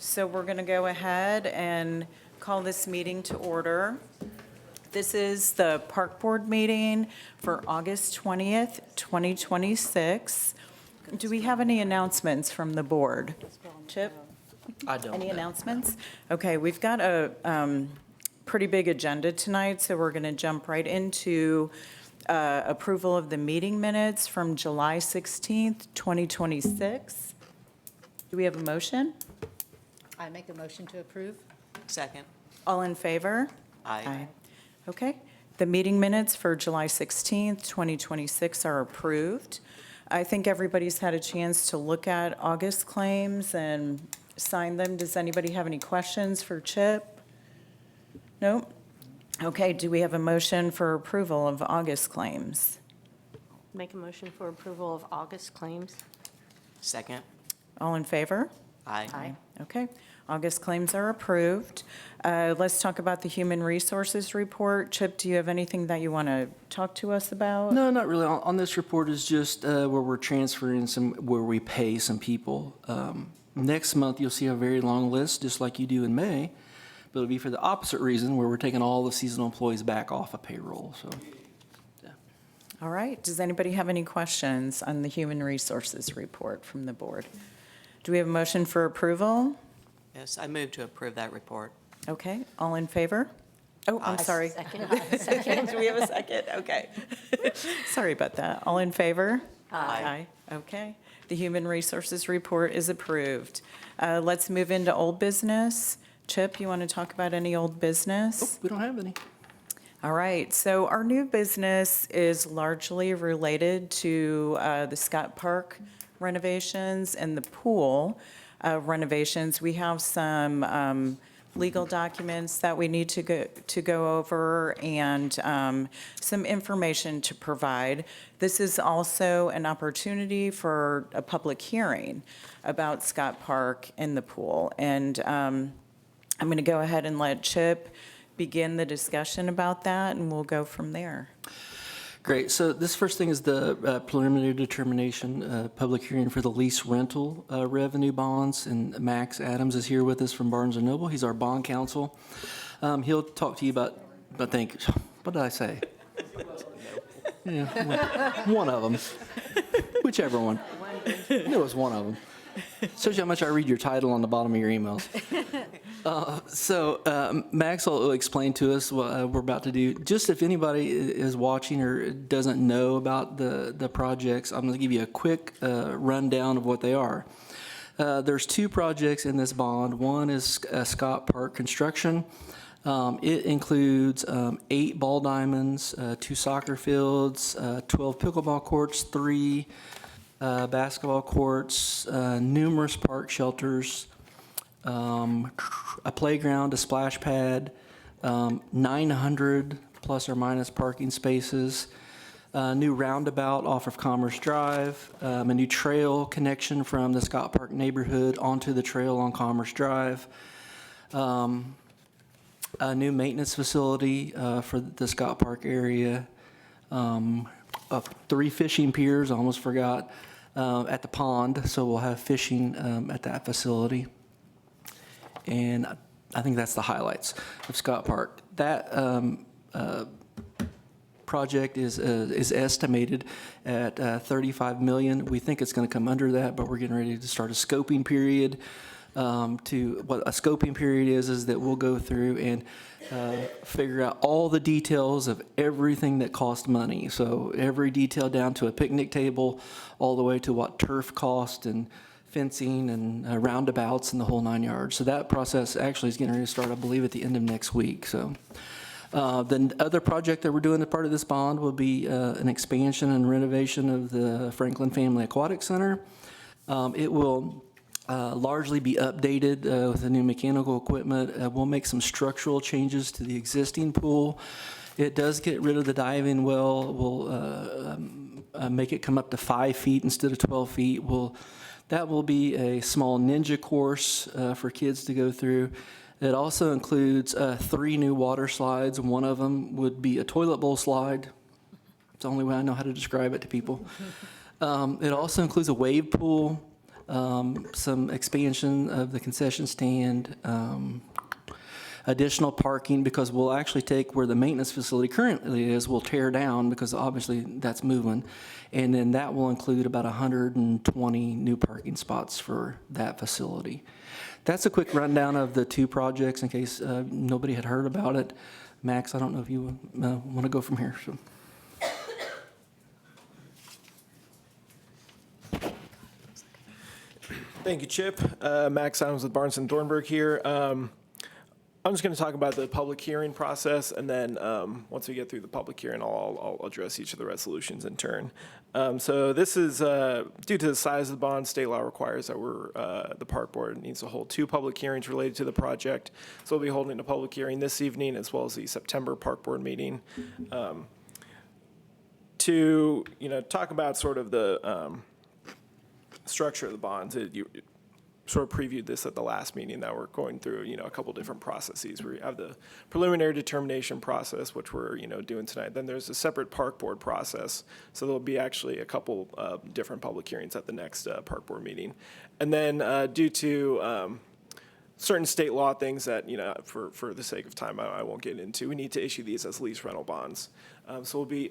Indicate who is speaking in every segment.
Speaker 1: So we're going to go ahead and call this meeting to order. This is the Park Board meeting for August 20th, 2026. Do we have any announcements from the board? Chip?
Speaker 2: I don't.
Speaker 1: Any
Speaker 2: know.
Speaker 1: announcements? Okay, we've got a pretty big agenda tonight, so we're going to jump right into approval of the meeting minutes from July 16th, 2026. Do we have a motion?
Speaker 3: I make a motion to approve.
Speaker 2: Second.
Speaker 1: All in favor?
Speaker 2: Aye.
Speaker 1: Okay. The meeting minutes for July 16th, 2026 are approved. I think everybody's had a chance to look at August claims and sign them. Does anybody have any questions for Chip? Nope. Okay, do we have a motion for approval of August claims?
Speaker 4: Make a motion for approval of August claims.
Speaker 2: Second.
Speaker 1: All in favor?
Speaker 2: Aye.
Speaker 1: Okay, August claims are approved. Let's talk about the Human Resources Report. Chip, do you have anything that you want to talk to us about?
Speaker 5: No, not really. On this report is just where we're transferring where we pay some people. Next month, you'll see a very long list, just like you do in May, but it'll be for the opposite reason, where we're taking all the seasonal employees back off of payroll, so.
Speaker 1: All right, does anybody have any questions on the Human Resources Report from the board? Do we have a motion for approval?
Speaker 2: Yes, I move to approve that report.
Speaker 1: Okay, all in favor? Oh, I'm
Speaker 2: Aye.
Speaker 1: sorry.
Speaker 4: Second.
Speaker 1: Do we have a second? Okay. Sorry about that. All in favor?
Speaker 2: Aye.
Speaker 1: Okay. The Human Resources Report is approved. Let's move into old business. Chip, you want to talk about any old business?
Speaker 5: We don't have any.
Speaker 1: All right, so our new business is largely related to the Scott Park renovations and the pool renovations. We have some legal documents that we need to go over and some information to provide. This is also an opportunity for a public hearing about Scott Park and the pool. And I'm going to go ahead and let Chip begin the discussion about that, and we'll go from there.
Speaker 5: Great. So this first thing is the preliminary determination, public hearing for the lease rental revenue bonds. And Max Adams is here with us from Barnes & Noble. He's our bond counsel. He'll talk to you about, I think, what did I say? Yeah, one of them. Whichever one. It was one of them. Shows you how much I read your title on the bottom of your emails. Max will explain to us what we're about to do. Just if anybody is watching or doesn't know about the projects, I'm going to give you a quick rundown of what they are. There's two projects in this bond. One is Scott Park construction. It includes 8 ball diamonds, 2 soccer fields, 12 pickleball courts, 3 basketball courts, numerous park shelters, a playground, a splash pad, 900 plus or minus parking spaces, a new roundabout off of Commerce Drive, a new trail connection from the Scott Park neighborhood onto the trail on Commerce Drive, a new maintenance facility for the Scott Park area, 3 fishing piers, I almost forgot, at the pond, so we'll have fishing at that facility. And I think that's the highlights of Scott Park. That project is estimated at $35 million. We think it's going to come under that, but we're getting ready to start a scoping period. What a scoping period is that we'll go through and figure out all the details of everything that costs money. So every detail down to a picnic table, all the way to what turf cost and fencing and roundabouts and the whole 9 yards. So that process actually is getting ready to start, I believe, at the end of next week. So the other project that we're doing as part of this bond will be an expansion and renovation of the Franklin Family Aquatic Center. It will largely be updated with the new mechanical equipment. We'll make some structural changes to the existing pool. It does get rid of the diving well. We'll make it come up to 5 feet instead of 12 feet. That will be a small ninja course for kids to go through. It also includes 3 new water slides. One of them would be a toilet bowl slide. It's the only way I know how to describe it to people. It also includes a wave pool, some expansion of the concession stand, additional parking, because we'll actually take where the maintenance facility currently is, we'll tear down, because obviously that's moving. And then that will include about 120 new parking spots for that facility. That's a quick rundown of the two projects in case nobody had heard about it. Max, I don't know if you want to go from here. So.
Speaker 6: Thank you, Chip. Max Adams with Barnes and Thornburg here. I'm just going to talk about the public hearing process, and then once we get through the public hearing, I'll address each of the resolutions in turn. So this is due to the size of the bond. State law requires that the park board needs to hold 2 public hearings related to the project. So we'll be holding a public hearing this evening as well as the September park board meeting to talk about sort of the structure of the bonds. You sort of previewed this at the last meeting that we're going through, a couple different processes. We have the preliminary determination process, which we're, doing tonight. Then there's a separate park board process. So there'll be actually a couple different public hearings at the next park board meeting. And then due to certain state law things that, for the sake of time, I won't get into, we need to issue these as lease rental bonds. So we'll be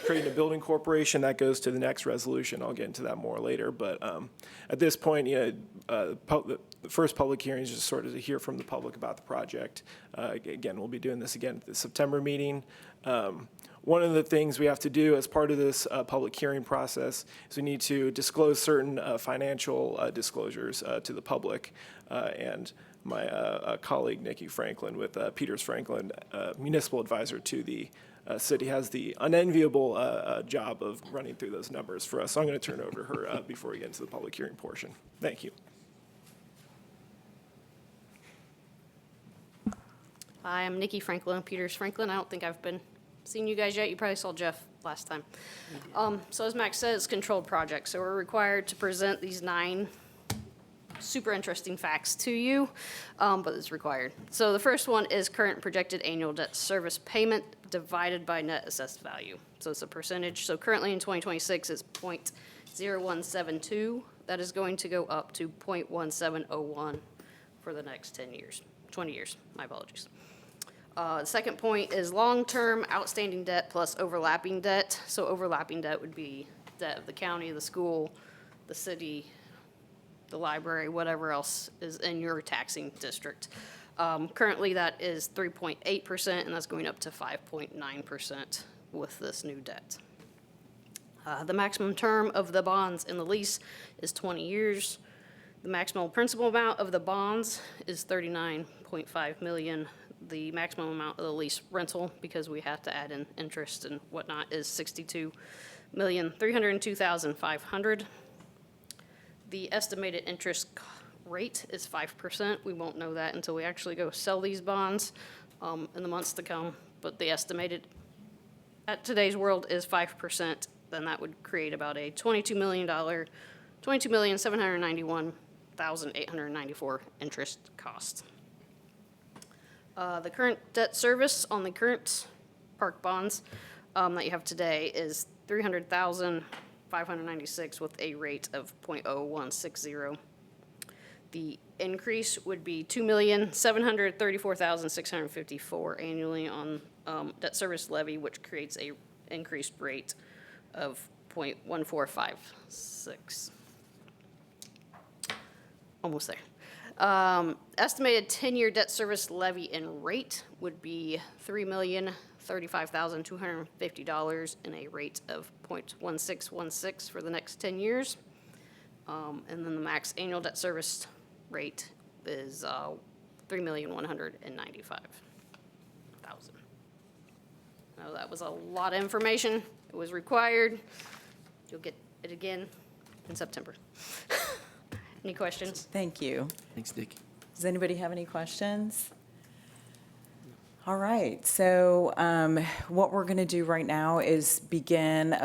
Speaker 6: creating a building corporation. That goes to the next resolution. I'll get into that more later. But at this point, the first public hearing is just sort of to hear from the public about the project. Again, we'll be doing this again at the September meeting. One of the things we have to do as part of this public hearing process is we need to disclose certain financial disclosures to the public. And my colleague, Nikki Franklin, with Peters Franklin, municipal advisor to the city, has the unenviable job of running through those numbers for us. So I'm going to turn it over to her before we get into the public hearing portion. Thank you.
Speaker 4: Hi, I'm Nikki Franklin, Peters Franklin. I don't think I've been seeing you guys yet. You probably saw Jeff last time. So as Max says, controlled projects. So we're required to present these 9 super interesting facts to you, but it's required. So the first one is current projected annual debt service payment divided by net assessed value. So it's a percentage. So currently in 2026 it's 0.0172. That is going to go up to 0.1701 for the next 20 years. My apologies. The second point is long-term outstanding debt plus overlapping debt. So overlapping debt would be debt of the county, the school, the city, the library, whatever else is in your taxing district. Currently, that is 3.8%, and that's going up to 5.9% with this new debt. The maximum term of the bonds in the lease is 20 years. The maximum principal amount of the bonds is $39.5 million. The maximum amount of the lease rental, because we have to add in interest and whatnot, is $62,302,500. The estimated interest rate is 5%. We won't know that until we actually go sell these bonds in the months to come. But the estimated at today's world is 5%. Then that would create about a $22,791,894 interest cost. The current debt service on the current park bonds that you have today is $300,596 with a rate of 0.0160. The increase would be $2,734,654 annually on debt service levy, which creates a increased rate of 0.1456. Almost there. Estimated 10-year debt service levy and rate would be $3,035,250 and a rate of 0.1616 for the next 10 years. And then the max annual debt service rate is $3,195,000. Now that was a lot of information. It was required. You'll get it again in September. Any questions?
Speaker 1: Thank you.
Speaker 5: Thanks, Dick.
Speaker 1: Does anybody have any questions? All right, so what we're going to do right now is begin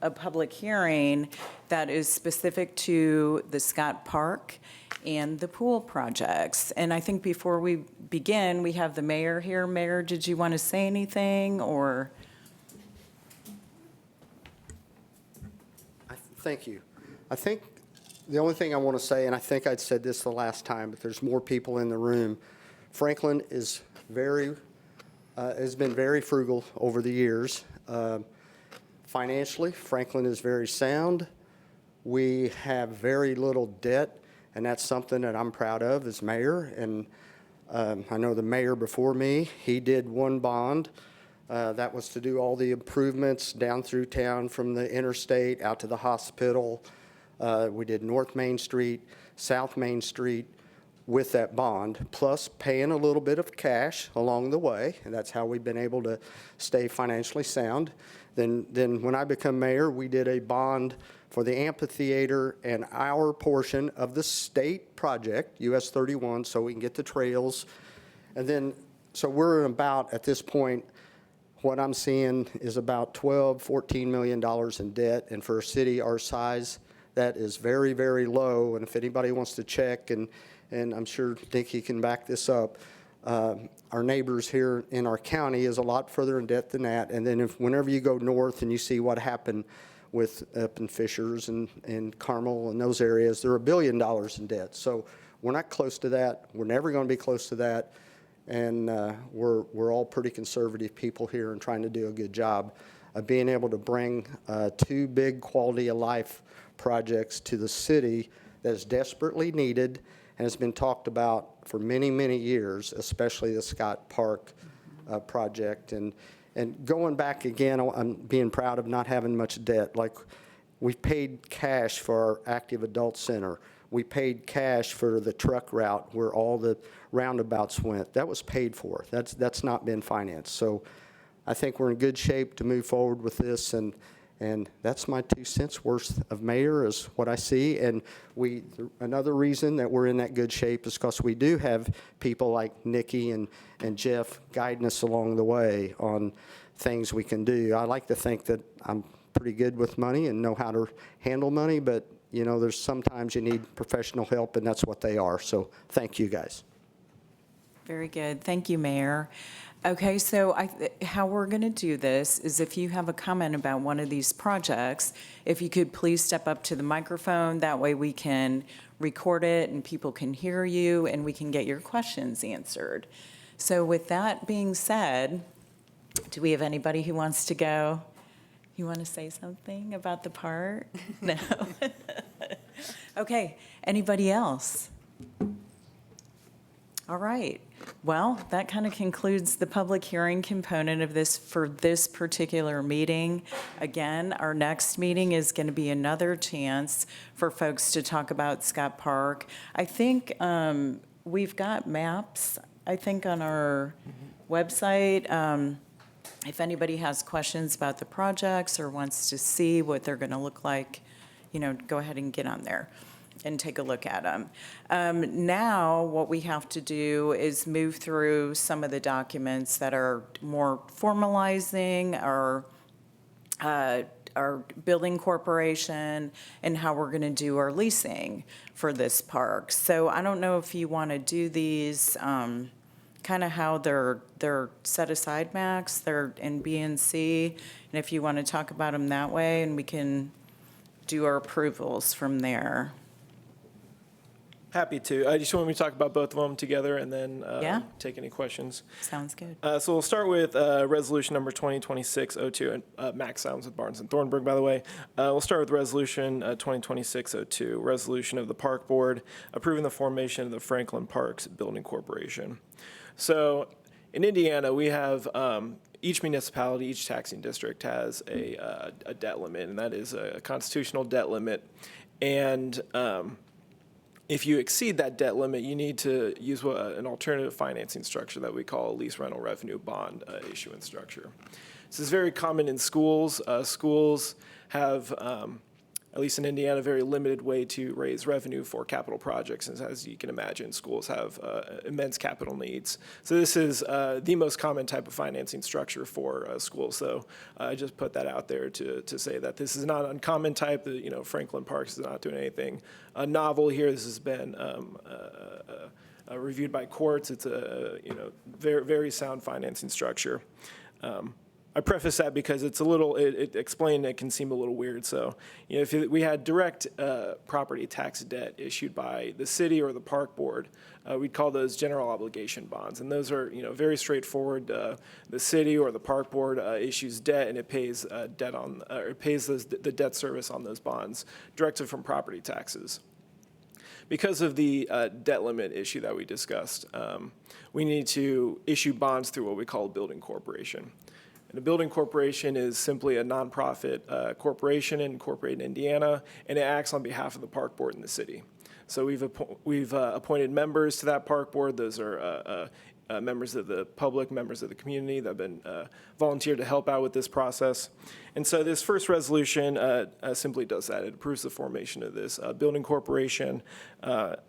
Speaker 1: a public hearing that is specific to the Scott Park and the pool projects. And I think before we begin, we have the mayor here. Mayor, did you want to say anything, or?
Speaker 7: Thank you. I think The only thing I want to say, and I think I'd said this the last time, but there's more people in the room. Franklin is has been very frugal over the years. Financially, Franklin is very sound. We have very little debt, and that's something that I'm proud of as mayor. And I know the mayor before me, he did one bond. That was to do all the improvements down through town from the interstate out to the hospital. We did North Main Street, South Main Street with that bond, plus paying a little bit of cash along the way. And that's how we've been able to stay financially sound. Then when I become mayor, we did a bond for the amphitheater and our portion of the state project, US 31, so we can get the trails. And then, so we're about, at this point, what I'm seeing is about $12–14 million in debt. And for a city our size, that is very, very low. And if anybody wants to check, and I'm sure Nikki can back this up, our neighbors here in our county is a lot further in debt than that. And then whenever you go north and you see what happened with up in Fishers and Carmel and those areas, they're $1 billion in debt. So we're not close to that. We're never going to be close to that. And we're all pretty conservative people here and trying to do a good job of being able to bring two big quality of life projects to the city that is desperately needed and has been talked about for many, many years, especially the Scott Park project. And going back again, I'm being proud of not having much debt. Like, we paid cash for our active adult center. We paid cash for the truck route where all the roundabouts went. That was paid for. That's not been financed. So I think we're in good shape to move forward with this, and that's my 2 cents worth of mayor is what I see. And another reason that we're in that good shape is because we do have people like Nikki and Jeff guiding us along the way on things we can do. I like to think that I'm pretty good with money and know how to handle money, but you know, there's sometimes you need professional help, and that's what they are. So thank you, guys.
Speaker 1: Very good. Thank you, Mayor. Okay, so how we're going to do this is if you have a comment about one of these projects, if you could please step up to the microphone. That way we can record it and people can hear you and we can get your questions answered. So with that being said, do we have anybody who wants to go? You want to say something about the part? No? Okay, anybody else? All right. Well, that kind of concludes the public hearing component of this for this particular meeting. Again, our next meeting is going to be another chance for folks to talk about Scott Park. I think we've got maps, I think, on our website. If anybody has questions about the projects or wants to see what they're going to look like, you know, go ahead and get on there and take a look at them. Now, what we have to do is move through some of the documents that are more formalizing our building corporation and how we're going to do our leasing for this park. So I don't know if you want to do these kind of how they're set aside, Max. They're in B and C, and if you want to talk about them that way, and we can do our approvals from there.
Speaker 6: Happy to. I just want me to talk about both of them together and then
Speaker 1: Yeah.
Speaker 6: take any questions.
Speaker 1: Sounds good.
Speaker 6: So we'll start with resolution number 2026-02, and Max Sounds with Barnes and Thornburg, by the way. We'll start with resolution 2026-02, resolution of the Park Board approving the formation of the Franklin Parks Building Corporation. So in Indiana, we have each municipality, each taxing district has a debt limit, and that is a constitutional debt limit. And if you exceed that debt limit, you need to use an alternative financing structure that we call a lease rental revenue bond issuance structure. This is very common in schools. Schools have, at least in Indiana, a very limited way to raise revenue for capital projects. And as you can imagine, schools have immense capital needs. So this is the most common type of financing structure for schools. So I just put that out there to say that this is not an uncommon type. You know, Franklin Parks is not doing anything novel here. This has been reviewed by courts. It's a very, very sound financing structure. I preface that because it's a little, it explained, it can seem a little weird. So, if we had direct property tax debt issued by the city or the park board, we'd call those general obligation bonds. And those are, very straightforward. The city or the park board issues debt, and it pays debt on, or it pays the debt service on those bonds directed from property taxes. Because of the debt limit issue that we discussed, we need to issue bonds through what we call a building corporation. And a building corporation is simply a nonprofit corporation incorporated in Indiana, and it acts on behalf of the park board in the city. So we've appointed members to that park board. Those are members of the public, members of the community that have been volunteered to help out with this process. And so this first resolution simply does that. It approves the formation of this building corporation.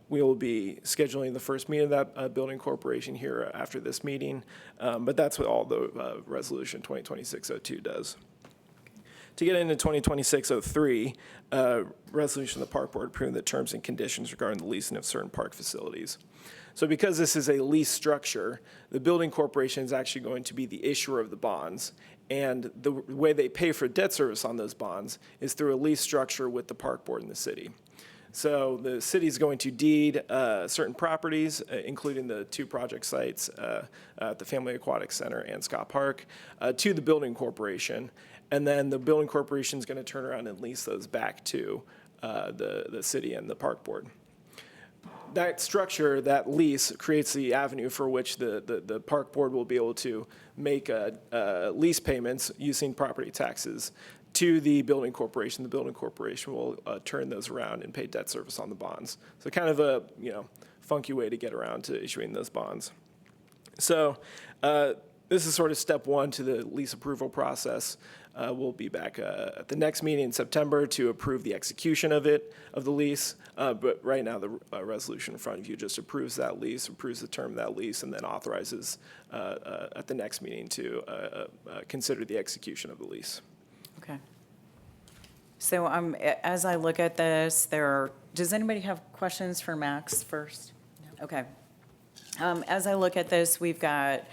Speaker 6: We will be scheduling the first meeting of that building corporation here after this meeting. But that's what all the resolution 2026-02 does. To get into 2026-03, resolution of the park board approving the terms and conditions regarding the leasing of certain park facilities. So because this is a lease structure, the building corporation is actually going to be the issuer of the bonds. And the way they pay for debt service on those bonds is through a lease structure with the park board in the city. So the city is going to deed certain properties, including the 2 project sites at the Family Aquatic Center and Scott Park, to the building corporation. And then the building corporation is going to turn around and lease those back to the city and the park board. That structure, that lease, creates the avenue for which the park board will be able to make lease payments using property taxes to the building corporation. The building corporation will turn those around and pay debt service on the bonds. So kind of a funky way to get around to issuing those bonds. So this is sort of step 1 to the lease approval process. We'll be back at the next meeting in September to approve the execution of the lease. But right now, the resolution in front of you just approves that lease, approves the term of that lease, and then authorizes at the next meeting to consider the execution of the lease.
Speaker 1: Okay. So as I look at this, does anybody have questions for Max first? No. Okay. As I look at this, we've got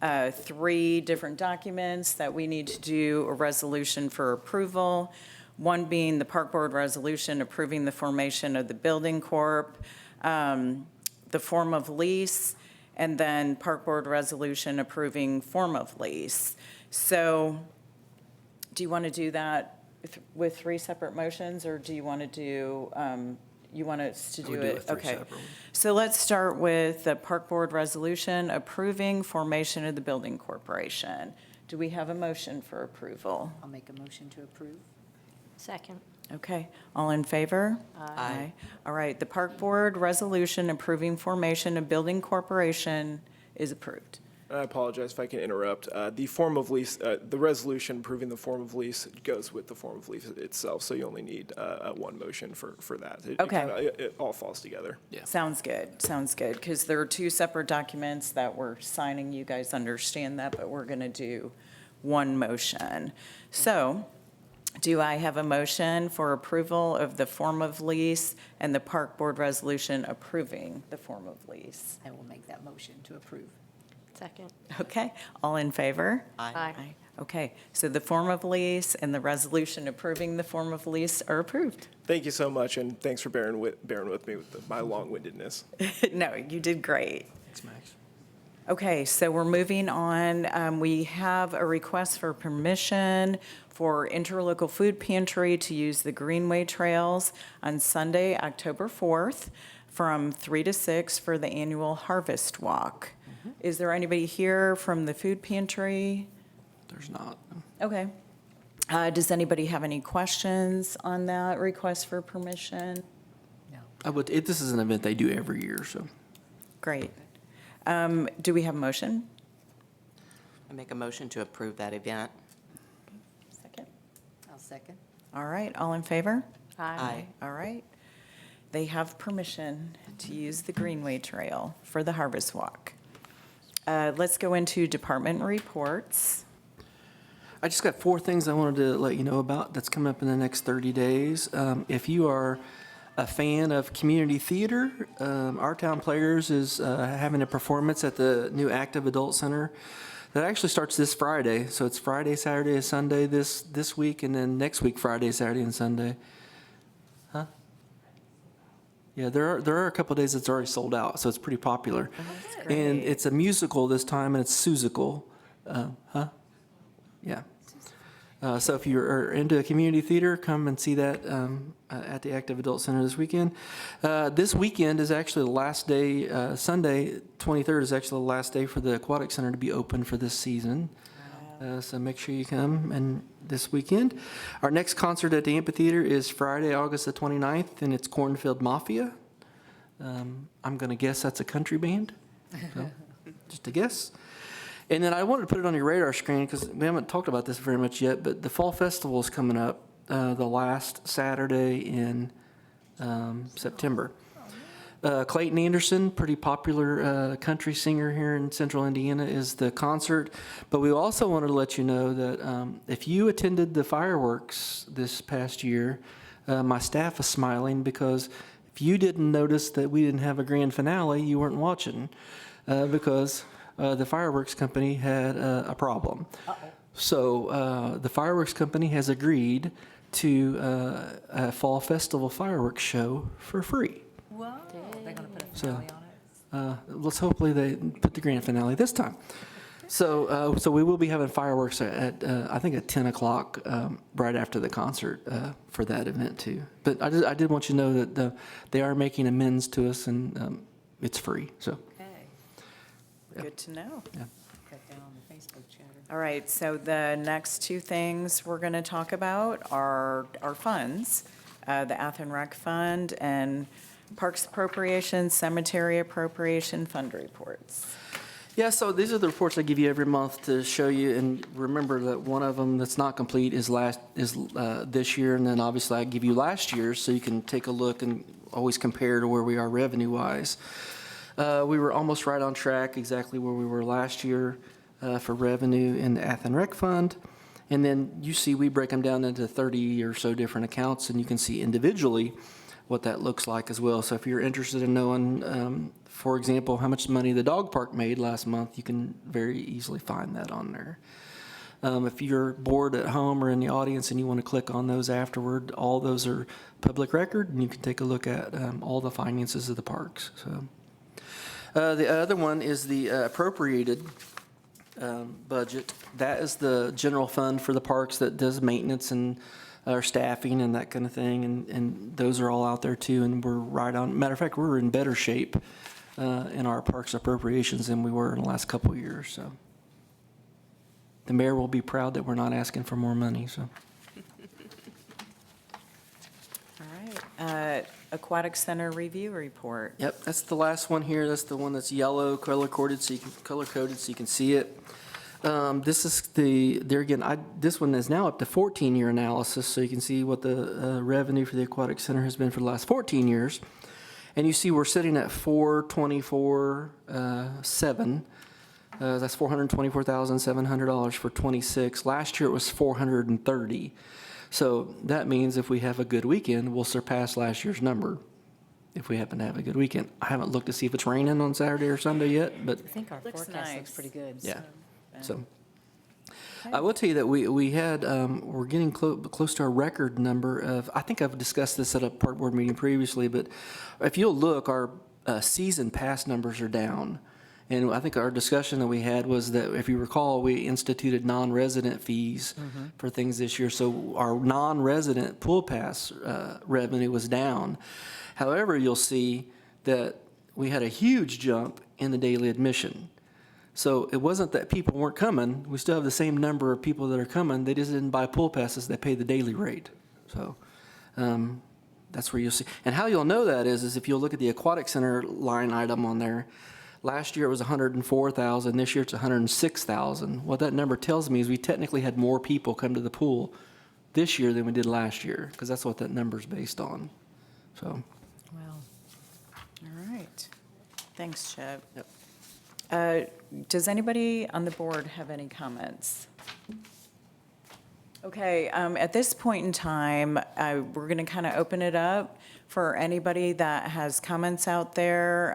Speaker 1: 3 different documents that we need to do a resolution for approval. One being the park board resolution approving the formation of the building corp, the form of lease, and then park board resolution approving form of lease. So do you want to do that with 3 separate motions, or do you want to do, you want us to do
Speaker 5: would do
Speaker 1: it?
Speaker 5: it 3
Speaker 1: Okay.
Speaker 5: separate.
Speaker 1: So let's start with the park board resolution approving formation of the building corporation. Do we have a motion for approval?
Speaker 3: I'll make a motion to approve.
Speaker 4: Second.
Speaker 1: Okay, all in favor?
Speaker 2: Aye.
Speaker 1: All right, the park board resolution approving formation of building corporation is approved.
Speaker 6: I apologize if I can interrupt. The form of lease, the resolution approving the form of lease goes with the form of lease itself, so you only need 1 motion for that.
Speaker 1: Okay.
Speaker 6: It all falls together.
Speaker 1: Sounds good, because there are 2 separate documents that we're signing. You guys understand that, but we're going to do 1 motion. So do I have a motion for approval of the form of lease and the park board resolution approving the form of lease?
Speaker 3: I will make that motion to approve.
Speaker 4: Second.
Speaker 1: Okay, all in favor?
Speaker 2: Aye.
Speaker 1: Okay, so the form of lease and the resolution approving the form of lease are approved.
Speaker 6: Thank you so much, and thanks for bearing with me with my long-windedness.
Speaker 1: No, you did great.
Speaker 5: Thanks, Max.
Speaker 1: Okay, so we're moving on. We have a request for permission for Interlocal Food Pantry to use the Greenway Trails on Sunday, October 4th, from 3 to 6 for the annual Harvest Walk. Is there anybody here from the food pantry?
Speaker 5: There's not.
Speaker 1: Okay. Does anybody have any questions on that request for permission?
Speaker 3: No.
Speaker 5: This is an event they do every year, so.
Speaker 1: Great. Do we have a motion?
Speaker 2: I make a motion to approve that event.
Speaker 1: Second.
Speaker 3: I'll second.
Speaker 1: All right, all in favor?
Speaker 2: Aye.
Speaker 1: All right. They have permission to use the Greenway Trail for the Harvest Walk. Let's go into department reports.
Speaker 5: I just got 4 things I wanted to let you know about that's coming up in the next 30 days. If you are a fan of community theater, Our Town Players is having a performance at the new Active Adult Center That actually starts this Friday, so it's Friday, Saturday, and Sunday this week, and then next week, Friday, Saturday, and Sunday. Huh? Yeah, there are a couple of days that's already sold out, so it's pretty popular. And it's a musical this time, and it's Seussical. Yeah. So if you're into a community theater, come and see that at the Active Adult Center this weekend. This weekend is actually the last day, Sunday, 23rd is actually the last day for the Aquatic Center to be open for this season. So make sure you come and this weekend. Our next concert at the amphitheater is Friday, August the 29th, and it's Cornfield Mafia. I'm going to guess that's a country band. So, just a guess. And then I wanted to put it on your radar screen because we haven't talked about this very much yet, but the Fall Festival is coming up the last Saturday in September. Clayton Anderson, pretty popular country singer here in central Indiana, is the concert. But we also wanted to let you know that if you attended the fireworks this past year, my staff is smiling because if you didn't notice that we didn't have a grand finale, you weren't watching because the fireworks company had a problem. So the fireworks company has agreed to a fall festival fireworks show for free.
Speaker 3: Whoa. They're going to put a
Speaker 5: So,
Speaker 3: finale on it?
Speaker 5: let's hopefully they put the grand finale this time. So we will be having fireworks at I think at 10 o'clock right after the concert for that event too. But I did want you to know that they are making amends to us and it's free. So.
Speaker 3: Okay.
Speaker 1: Good to know.
Speaker 3: Cut down on the Facebook chatter.
Speaker 1: All right, so the next two things we're going to talk about are our funds, the Athens Rec Fund and Parks Appropriation, Cemetery Appropriation Fund reports.
Speaker 5: Yeah, so these are the reports I give you every month to show you, and remember that one of them that's not complete is this year, and then obviously I give you last year's, so you can take a look and always compare to where we are revenue-wise. We were almost right on track, exactly where we were last year for revenue in the Athens Rec Fund. And then you see we break them down into 30 or so different accounts, and you can see individually what that looks like as well. So if you're interested in knowing, for example, how much money the dog park made last month, you can very easily find that on there. If you're bored at home or in the audience and you want to click on those afterward, all those are public record, and you can take a look at all the finances of the parks. So. The other one is the appropriated budget. That is the general fund for the parks that does maintenance and our staffing and that kind of thing, and those are all out there too, and we're right on. Matter of fact, we're in better shape in our parks appropriations than we were in the last couple of years. So the mayor will be proud that we're not asking for more money. So.
Speaker 1: All right, Aquatic Center Review Report.
Speaker 5: Yep, that's the last one here. That's the one that's yellow, color-coded, so you can see it. This is this one is now up to 14-year analysis, so you can see what the revenue for the Aquatic Center has been for the last 14 years. And you see we're sitting at 424.7. That's $424,700 for 26. Last year it was 430. So that means if we have a good weekend, we'll surpass last year's number if we happen to have a good weekend. I haven't looked to see if it's raining on Saturday or Sunday yet, but
Speaker 3: I think our
Speaker 1: Looks
Speaker 3: forecast
Speaker 1: nice.
Speaker 3: looks pretty good.
Speaker 5: yeah. So I will tell you that we had, we're getting close to a record number of, I think I've discussed this at a park board meeting previously, but if you'll look, our season pass numbers are down. And I think our discussion that we had was that, if you recall, we instituted non-resident fees for things this year. So our non-resident pool pass revenue was down. However, you'll see that we had a huge jump in the daily admission. So it wasn't that people weren't coming. We still have the same number of people that are coming. They just didn't buy pool passes. They pay the daily rate. So that's where you'll see. And how you'll know that is if you'll look at the Aquatic Center line item on there. Last year it was 104,000. This year it's 106,000. What that number tells me is we technically had more people come to the pool this year than we did last year, because that's what that number's based on. So.
Speaker 3: Well,
Speaker 1: All right. Thanks, Chip.
Speaker 5: Yep.
Speaker 1: Does anybody on the board have any comments? Okay, at this point in time, we're going to kind of open it up for anybody that has comments out there.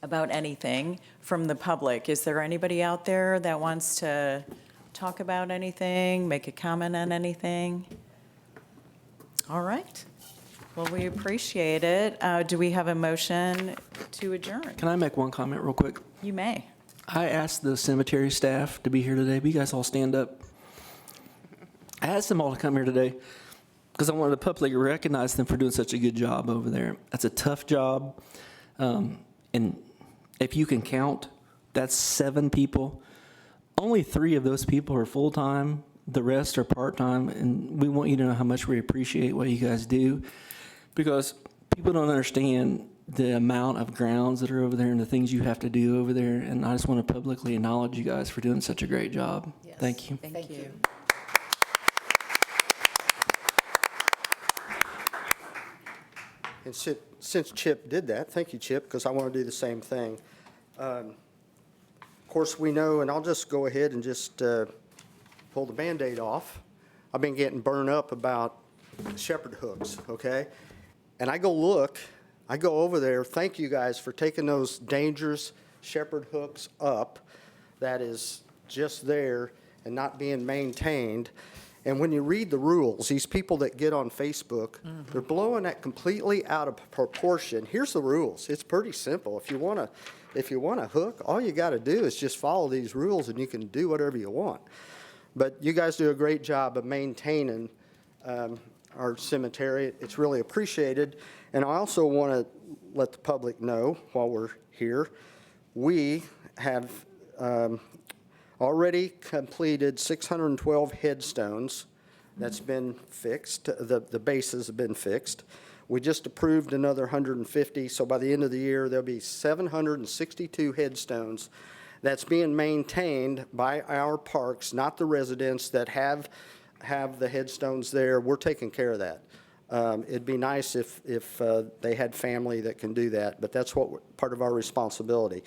Speaker 1: about anything from the public. Is there anybody out there that wants to talk about anything, make a comment on anything? All right. Well, we appreciate it. Do we have a motion to adjourn?
Speaker 5: Can I make one comment real quick?
Speaker 1: You may.
Speaker 5: I asked the cemetery staff to be here today, but you guys all stand up. I asked them all to come here today because I wanted to publicly recognize them for doing such a good job over there. That's a tough job. And if you can count, that's 7 people. Only 3 of those people are full-time. The rest are part-time. And we want you to know how much we appreciate what you guys do, because people don't understand the amount of grounds that are over there and the things you have to do over there. And I just want to publicly acknowledge you guys for doing such a great job. Thank you.
Speaker 1: Thank you.
Speaker 7: And since Chip did that, thank you, Chip, because I want to do the same thing. Of course, we know, and I'll just go ahead and just pull the Band-Aid off. I've been getting burned up about shepherd hooks, okay? And I go over there, thank you guys for taking those dangerous shepherd hooks up that is just there and not being maintained. And when you read the rules, these people that get on Facebook, they're blowing that completely out of proportion. Here's the rules. It's pretty simple. If you want to hook, all you got to do is just follow these rules and you can do whatever you want. But you guys do a great job of maintaining our cemetery. It's really appreciated. And I also want to let the public know while we're here, we have already completed 612 headstones. That's been fixed. The bases have been fixed. We just approved another 150, so by the end of the year, there'll be 762 headstones that's being maintained by our parks, not the residents that have the headstones there. We're taking care of that. It'd be nice if they had family that can do that, but that's part of our responsibility.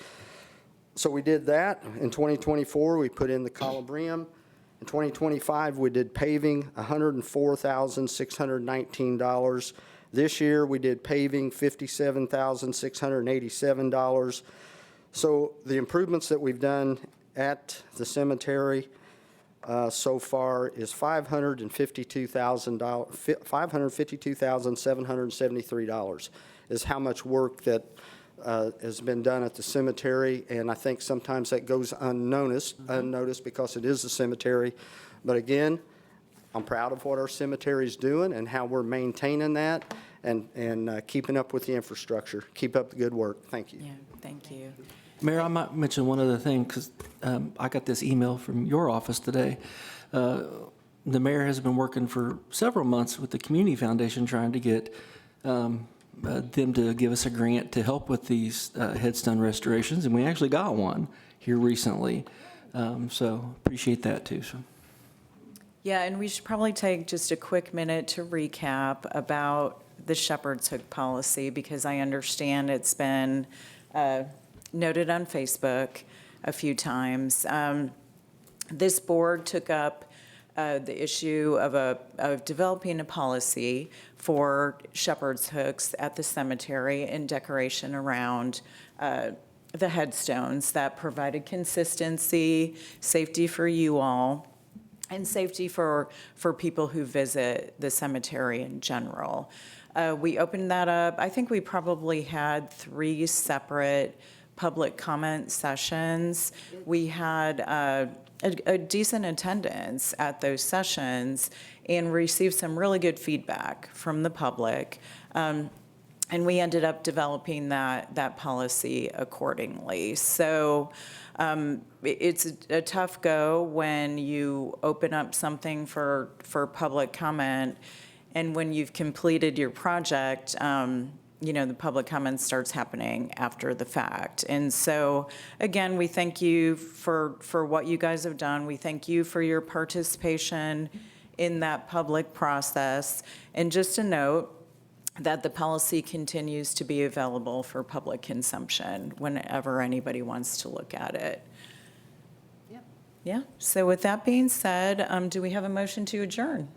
Speaker 7: So we did that. In 2024, we put in the colubrium. In 2025, we did paving, $104,619. This year, we did paving, $57,687. So the improvements that we've done at the cemetery so far is $552,773 is how much work that has been done at the cemetery, and I think sometimes that goes unnoticed because it is a cemetery. But again, I'm proud of what our cemetery is doing and how we're maintaining that and keeping up with the infrastructure. Keep up the good work. Thank you.
Speaker 1: Yeah, thank you.
Speaker 5: Mayor, I might mention one other thing, because I got this email from your office today. The mayor has been working for several months with the Community Foundation trying to get them to give us a grant to help with these headstone restorations, and we actually got one here recently. So appreciate that too. So.
Speaker 1: Yeah, and we should probably take just a quick minute to recap about the Shepherd's Hook policy, because I understand it's been noted on Facebook a few times. This board took up the issue of developing a policy for shepherd's hooks at the cemetery and decoration around the headstones that provided consistency, safety for you all, and safety for people who visit the cemetery in general. We opened that up. I think we probably had 3 separate public comment sessions. We had a decent attendance at those sessions and received some really good feedback from the public. And we ended up developing that policy accordingly. So it's a tough go when you open up something for public comment, and when you've completed your project, the public comment starts happening after the fact. And so, again, we thank you for what you guys have done. We thank you for your participation in that public process. And just a note that the policy continues to be available for public consumption whenever anybody wants to look at it.
Speaker 3: Yep.
Speaker 1: Yeah, so with that being said, do we have a motion to adjourn?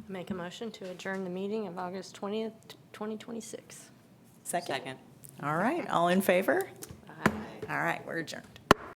Speaker 8: Make a motion to adjourn the meeting of August 20th, 2026.
Speaker 1: Second?
Speaker 2: Second.
Speaker 1: All right, all in favor? All right, we're adjourned.